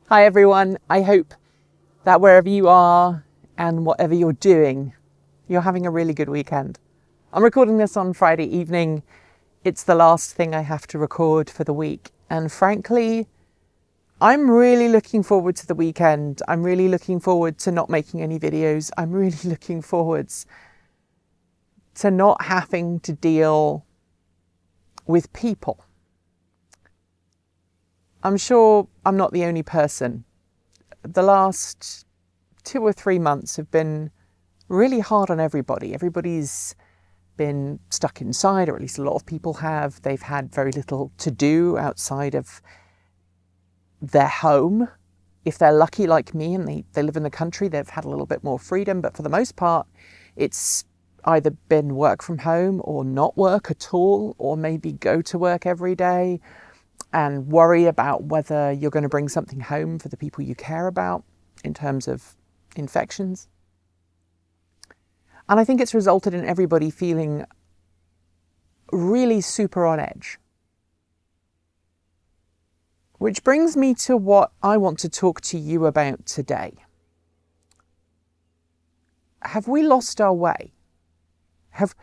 Hi everyone, I hope that wherever you are and whatever you're doing, you're having a really good weekend. I'm recording this on Friday evening. It's the last thing I have to record for the week. And frankly, I'm really looking forward to the weekend. I'm really looking forward to not making any videos. I'm really looking forwards to not having to deal with people. I'm sure I'm not the only person. The last 2 or 3 months have been really hard on everybody. Everybody's been stuck inside, or at least a lot of people have. They've had very little to do outside of their home. If they're lucky like me and they live in the country, they've had a little bit more freedom. But for the most part, it's either been work from home or not work at all, or maybe go to work every day and worry about whether you're going to bring something home for the people you care about in terms of infections. And I think it's resulted in everybody feeling really super on edge. Which brings me to what I want to talk to you about today. Have we lost our way? Have,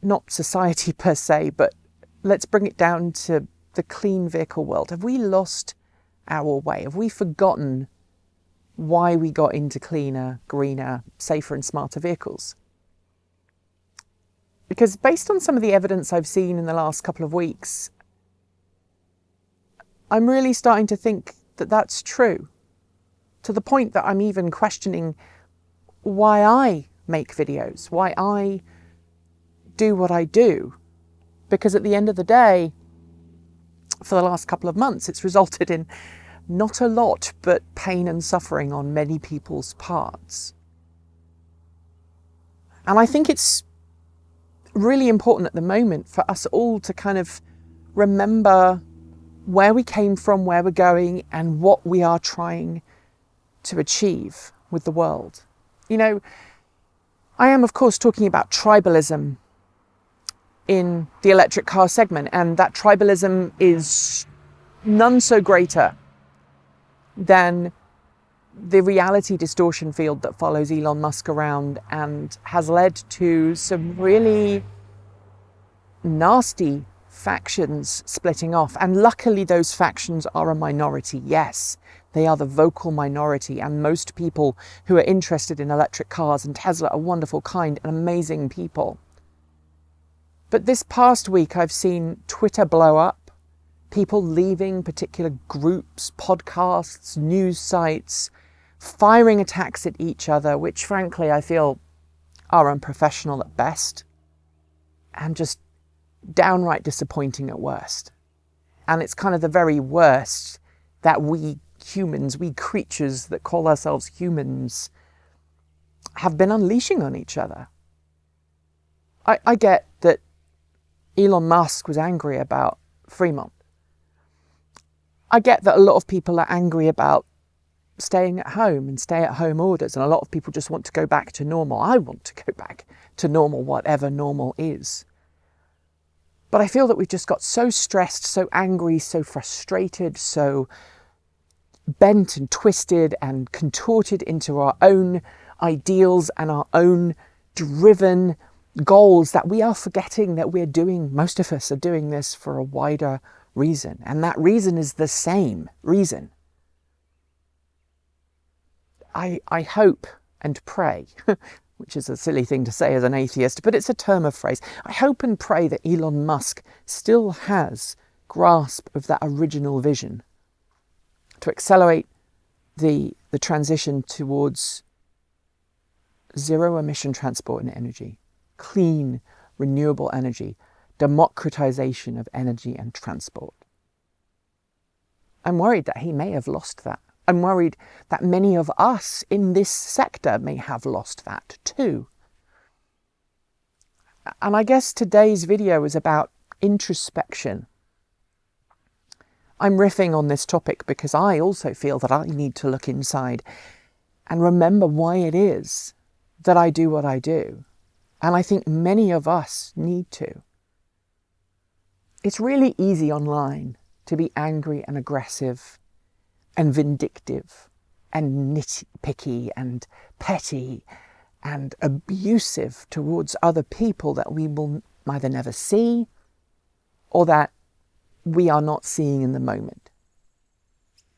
not society per se, but let's bring it down to the clean vehicle world. Have we lost our way? Have we forgotten why we got into cleaner, greener, safer and smarter vehicles? Because based on some of the evidence I've seen in the last couple of weeks, I'm really starting to think that that's true, to the point that I'm even questioning why I make videos, why I do what I do. Because at the end of the day, for the last couple of months, it's resulted in not a lot but pain and suffering on many people's parts. And I think it's really important at the moment for us all to kind of remember where we came from, where we're going, and what we are trying to achieve with the world. You know, I am, of course, talking about tribalism in the electric car segment, and that tribalism is none so greater than the reality distortion field that follows Elon Musk around and has led to some really nasty factions splitting off. And luckily those factions are a minority. Yes, they are the vocal minority, and most people who are interested in electric cars and Tesla are wonderful, kind and amazing people. But this past week I've seen Twitter blow up, people leaving particular groups, podcasts, news sites, firing attacks at each other, which frankly I feel are unprofessional at best and just downright disappointing at worst. And it's kind of the very worst that we humans, we creatures that call ourselves humans, have been unleashing on each other. I get that Elon Musk was angry about Fremont. I get that a lot of people are angry about staying at home and stay-at-home orders, and a lot of people just want to go back to normal. I want to go back to normal, whatever normal is. But I feel that we've just got so stressed, so angry, so frustrated, so bent and twisted and contorted into our own ideals and our own driven goals that we are forgetting that most of us are doing this for a wider reason. And that reason is the same reason. I hope and pray, which is a silly thing to say as an atheist, but it's a term of phrase. I hope and pray that Elon Musk still has grasp of that original vision to accelerate the transition towards zero emission transport and energy, clean, renewable energy, democratization of energy and transport. I'm worried that he may have lost that. I'm worried that many of us in this sector may have lost that too. And I guess today's video is about introspection. I'm riffing on this topic because I also feel that I need to look inside and remember why it is that I do what I do. And I think many of us need to. It's really easy online to be angry and aggressive and vindictive and nitpicky and petty and abusive towards other people that we will either never see or that we are not seeing in the moment.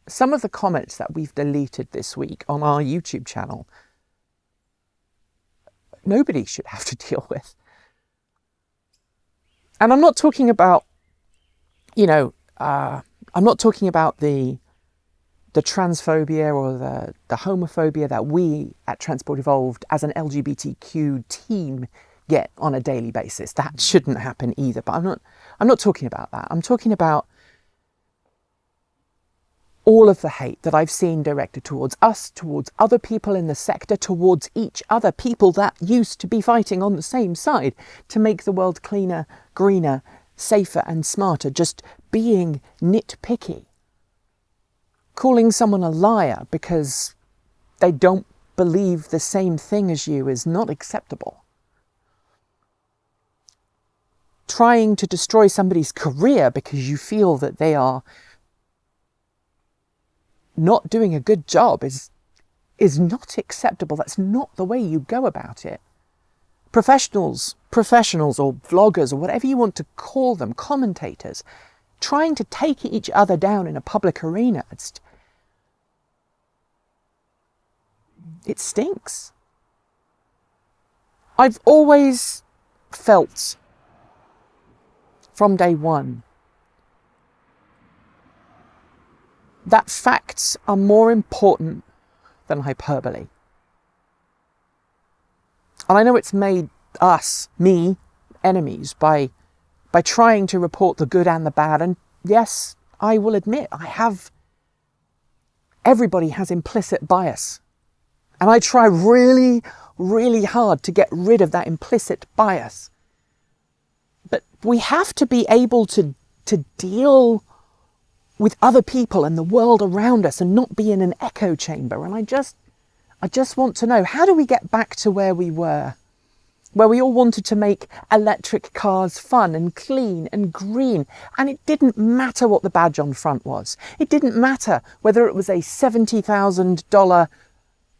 Some of the comments that we've deleted this week on our YouTube channel, nobody should have to deal with. And I'm not talking about, I'm not talking about the transphobia or the homophobia that we at Transport Evolved as an LGBTQ team get on a daily basis. That shouldn't happen either. But I'm not talking about that. I'm talking about all of the hate that I've seen directed towards us, towards other people in the sector, towards each other, people that used to be fighting on the same side to make the world cleaner, greener, safer and smarter, just being nitpicky. Calling someone a liar because they don't believe the same thing as you is not acceptable. Trying to destroy somebody's career because you feel that they are not doing a good job is not acceptable. That's not the way you go about it. Professionals or vloggers or whatever you want to call them, commentators, trying to take each other down in a public arena, it stinks. I've always felt from day one that facts are more important than hyperbole. And I know it's made me, enemies by trying to report the good and the bad. And yes, I will admit, everybody has implicit bias. And I try really, really hard to get rid of that implicit bias. But we have to be able to deal with other people and the world around us and not be in an echo chamber. And I just want to know, how do we get back to where we were? Where we all wanted to make electric cars fun and clean and green. And it didn't matter what the badge on front was. It didn't matter whether it was a $70,000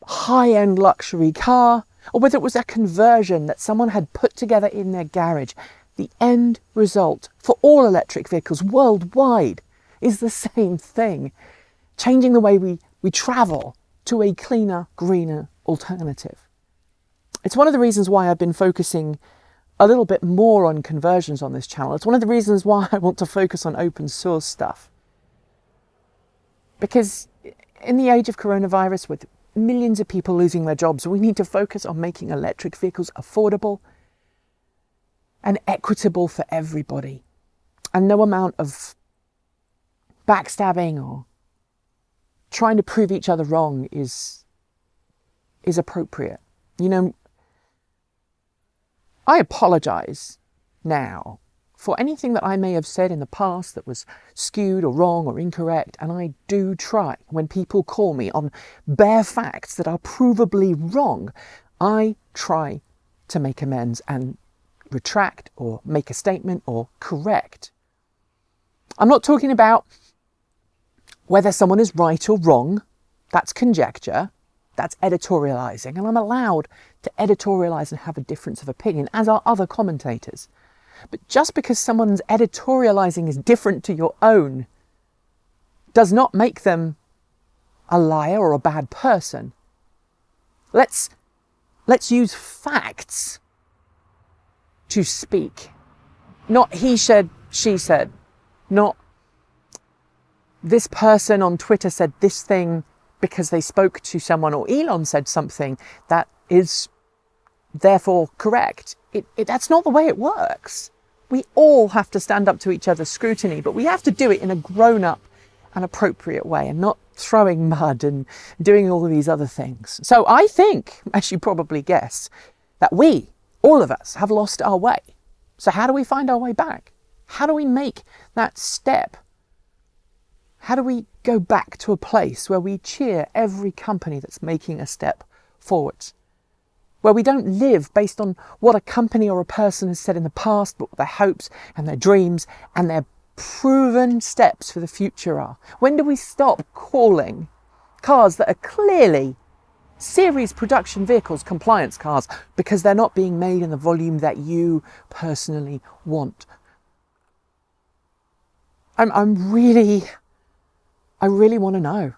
high-end luxury car or whether it was a conversion that someone had put together in their garage. The end result for all electric vehicles worldwide is the same thing. Changing the way we travel to a cleaner, greener alternative. It's one of the reasons why I've been focusing a little bit more on conversions on this channel. It's one of the reasons why I want to focus on open source stuff. Because in the age of coronavirus, with millions of people losing their jobs, we need to focus on making electric vehicles affordable and equitable for everybody. And no amount of backstabbing or trying to prove each other wrong is appropriate. I apologize now for anything that I may have said in the past that was skewed or wrong or incorrect, and I do try, when people call me on bare facts that are provably wrong, I try to make amends and retract or make a statement or correct. I'm not talking about whether someone is right or wrong. That's conjecture. That's editorializing. And I'm allowed to editorialize and have a difference of opinion, as are other commentators. But just because someone's editorializing is different to your own does not make them a liar or a bad person. Let's use facts to speak. Not he said, she said. Not this person on Twitter said this thing because they spoke to someone, or Elon said something that is therefore correct. That's not the way it works. We all have to stand up to each other's scrutiny, but we have to do it in a grown-up and appropriate way and not throwing mud and doing all of these other things. So I think, as you probably guess, that we, all of us, have lost our way. So how do we find our way back? How do we make that step? How do we go back to a place where we cheer every company that's making a step forwards? Where we don't live based on what a company or a person has said in the past, but their hopes and their dreams and their proven steps for the future are? When do we stop calling cars that are clearly series production vehicles compliance cars because they're not being made in the volume that you personally want? I really want to know,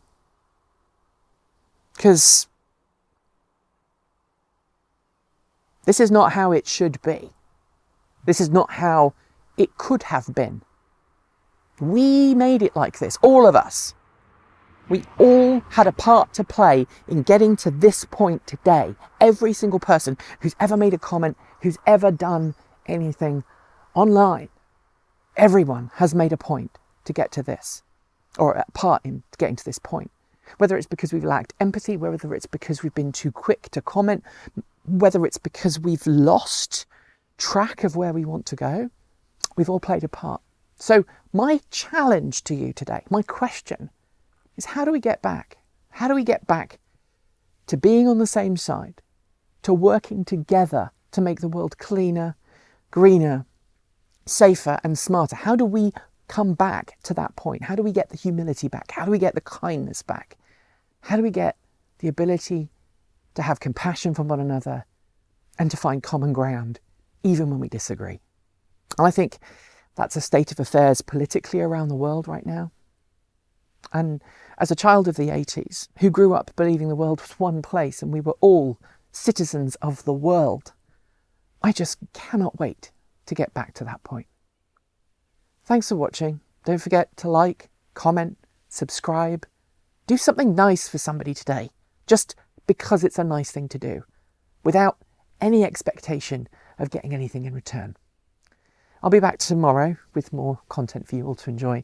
because this is not how it should be. This is not how it could have been. We made it like this, all of us. We all had a part to play in getting to this point today. Every single person who's ever made a comment, who's ever done anything online, everyone has made a point to get to this, or a part in getting to this point. Whether it's because we've lacked empathy, whether it's because we've been too quick to comment, whether it's because we've lost track of where we want to go, we've all played a part. So my challenge to you today, my question is, how do we get back? How do we get back to being on the same side, to working together to make the world cleaner, greener, safer and smarter? How do we come back to that point? How do we get the humility back? How do we get the kindness back? How do we get the ability to have compassion for one another and to find common ground, even when we disagree? And I think that's a state of affairs politically around the world right now. And as a child of the 80s, who grew up believing the world was one place and we were all citizens of the world, I just cannot wait to get back to that point. Thanks for watching. Don't forget to like, comment, subscribe. Do something nice for somebody today, just because it's a nice thing to do, without any expectation of getting anything in return. I'll be back tomorrow with more content for you all to enjoy.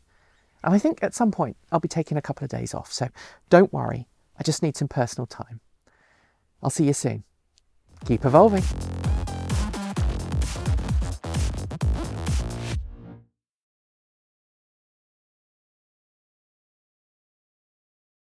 And I think at some point I'll be taking a couple of days off, so don't worry. I just need some personal time. I'll see you soon. Keep evolving.